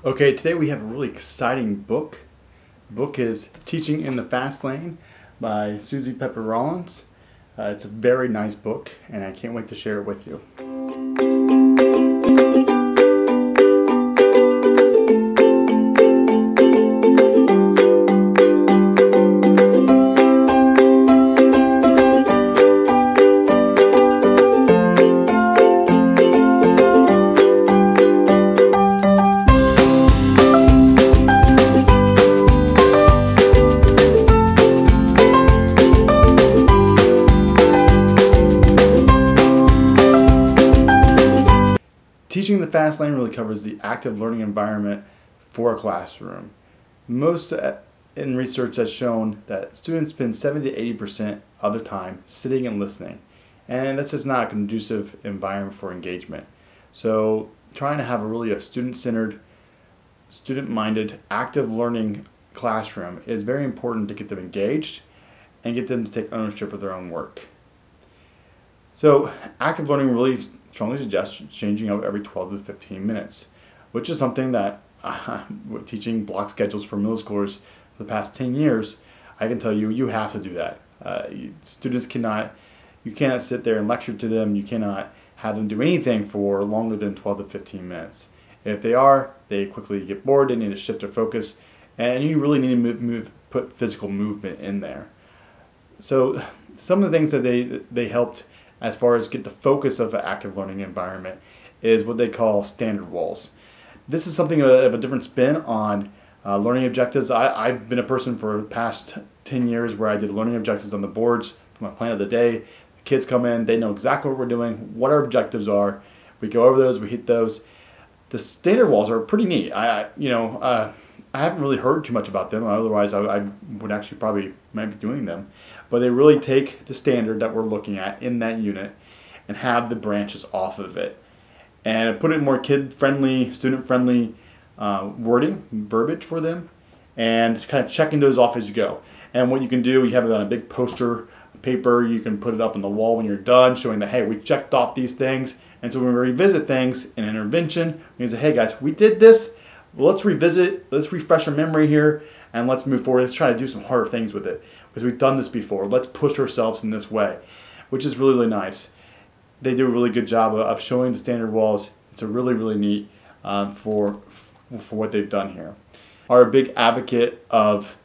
Okay, today we have a really exciting book. The book is Teaching in the Fast Lane by Susie Pepper Rollins. It's a very nice book, and I can't wait to share it with you. Teaching the Fast Lane really covers the active learning environment for a classroom. Most in research has shown that students spend 70 to 80% of their time sitting and listening, and that's just not a conducive environment for engagement. So trying to have a student-centered, student-minded, active learning classroom is very important to get them engaged and get them to take ownership of their own work. So active learning really strongly suggests changing up every 12 to 15 minutes, which is something that teaching block schedules for middle schoolers for the past 10 years, I can tell you, you have to do that. Students you cannot sit there and lecture to them. You cannot have them do anything for longer than 12 to 15 minutes. If they are, they quickly get bored, they need to shift their focus, and you really need to put physical movement in there. So some of the things that they helped as far as get the focus of an active learning environment is what they call standard walls. This is something of a different spin on learning objectives. I've been a person for the past 10 years where I did learning objectives on the boards for my plan of the day. The kids come in, they know exactly what we're doing, what our objectives are. We go over those, we hit those. The standard walls are pretty neat. I haven't really heard too much about them, otherwise I would actually probably might be doing them. But they really take the standard that we're looking at in that unit and have the branches off of it. And put it in more kid-friendly, student-friendly verbiage for them, and kind of checking those off as you go. And what you can do, you have it on a big poster paper, you can put it up on the wall when you're done, showing that, hey, we checked off these things. And so when we revisit things in intervention, we can say, hey guys, we did this, well, let's revisit, let's refresh our memory here, and let's move forward. Let's try to do some harder things with it, because we've done this before. Let's push ourselves in this way, which is really, really nice. They do a really good job of showing the standard walls. It's a really, really neat for what they've done here. Are a big advocate of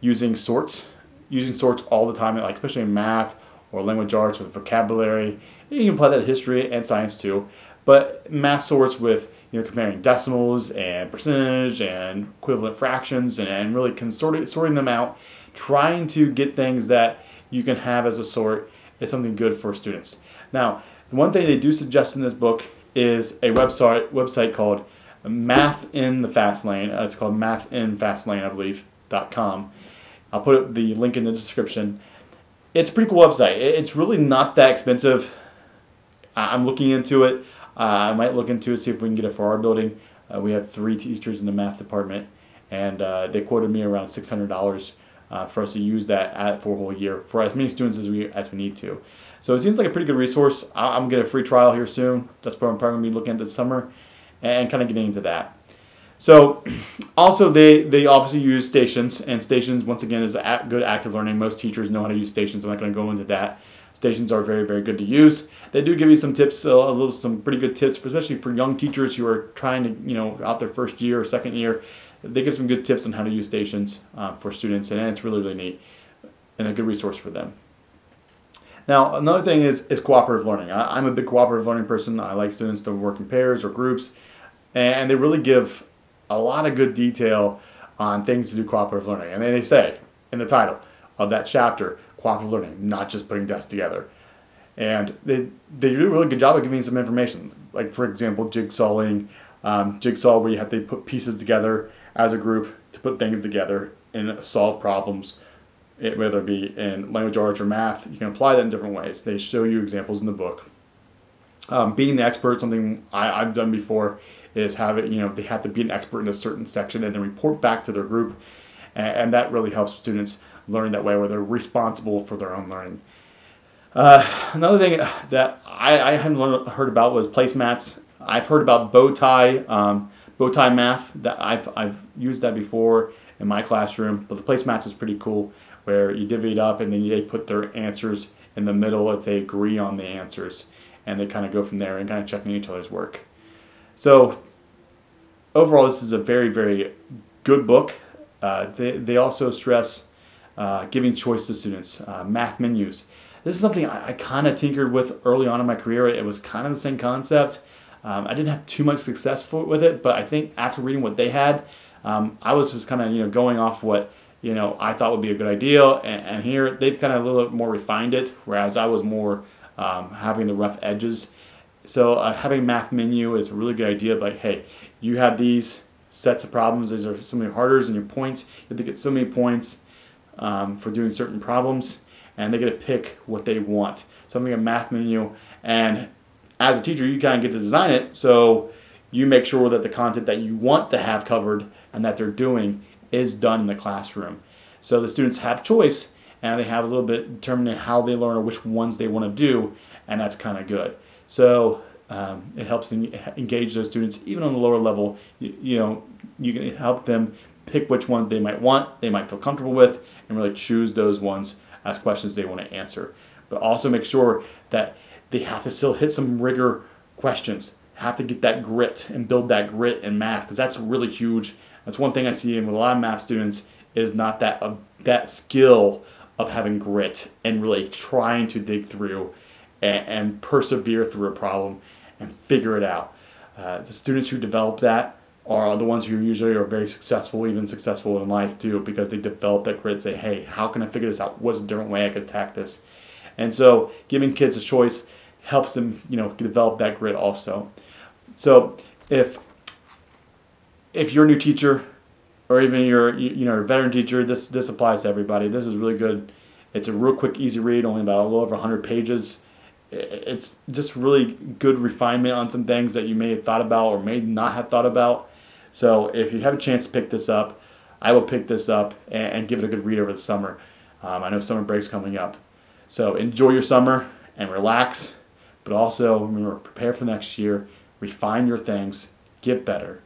using sorts all the time, like especially in math or language arts with vocabulary. You can apply that to history and science too, but math sorts with comparing decimals and percentage and equivalent fractions and really sorting them out, trying to get things that you can have as a sort is something good for students. Now, the one thing they do suggest in this book is a website called Math in the Fast Lane. It's called mathinfastlane, I believe, .com. I'll put the link in the description. It's a pretty cool website. It's really not that expensive. I'm looking into it. I might look into it, see if we can get it for our building. We have 3 teachers in the math department, and they quoted me around $600 for us to use that for a whole year for as many students as we need to. So it seems like a pretty good resource. I'm getting a free trial here soon. That's what I'm probably going to be looking at this summer and kind of getting into that. So also they obviously use stations, and stations once again is good active learning. Most teachers know how to use stations. I'm not going to go into that. Stations are very, very good to use. They do give you some tips, some pretty good tips, especially for young teachers who are trying to, out their first year or second year. They give some good tips on how to use stations for students, and it's really, really neat and a good resource for them. Now, another thing is cooperative learning. I'm a big cooperative learning person. I like students to work in pairs or groups, and they really give a lot of good detail on things to do cooperative learning. And then they say in the title of that chapter, cooperative learning, not just putting desks together. And they do a really good job of giving you some information. Like, for example, jigsawing, where you have to put pieces together as a group to put things together and solve problems, whether it be in language arts or math. You can apply that in different ways. They show you examples in the book. Being the expert, something I've done before, is they have to be an expert in a certain section and then report back to their group, and that really helps students learn that way, where they're responsible for their own learning. Another thing that I hadn't heard about was placemats. I've heard about bow tie Bowtie Math, that I've used that before in my classroom, but the placemats is pretty cool, where you divvy it up and then they put their answers in the middle if they agree on the answers, and they kind of go from there and kind of checking each other's work. So overall, this is a very, very good book. They also stress giving choice to students, math menus. This is something I kind of tinkered with early on in my career. It was kind of the same concept. I didn't have too much success with it, but I think after reading what they had, I was just kind of going off what I thought would be a good idea. And here they've kind of a little bit more refined it, whereas I was more having the rough edges. So having math menu is a really good idea. Like, hey, you have these sets of problems. These are so many harders and your points. You have to get so many points for doing certain problems, and they get to pick what they want. So having a math menu, and as a teacher, you kind of get to design it, so you make sure that the content that you want to have covered and that they're doing is done in the classroom. So the students have choice, and they have a little bit determining how they learn or which ones they want to do, and that's kind of good. So it helps engage those students even on the lower level. You can help them pick which ones they might want, they might feel comfortable with, and really choose those ones as questions they want to answer. But also make sure that they have to still hit some rigor questions, have to get that grit and build that grit in math, because that's really huge. That's one thing I see with a lot of math students is not that skill of having grit and really trying to dig through and persevere through a problem and figure it out. The students who develop that are the ones who usually are very successful, even successful in life too, because they develop that grit, say, hey, how can I figure this out? What's a different way I could attack this? And so giving kids a choice helps them, develop that grit also. So if you're a new teacher, or even you're a veteran teacher, this applies to everybody. This is really good. It's a real quick, easy read, only about a little over 100 pages. It's just really good refinement on some things that you may have thought about or may not have thought about. So if you have a chance to pick this up, I will pick this up and give it a good read over the summer. I know summer break's coming up. So enjoy your summer and relax, but also remember, prepare for next year, refine your things, get better.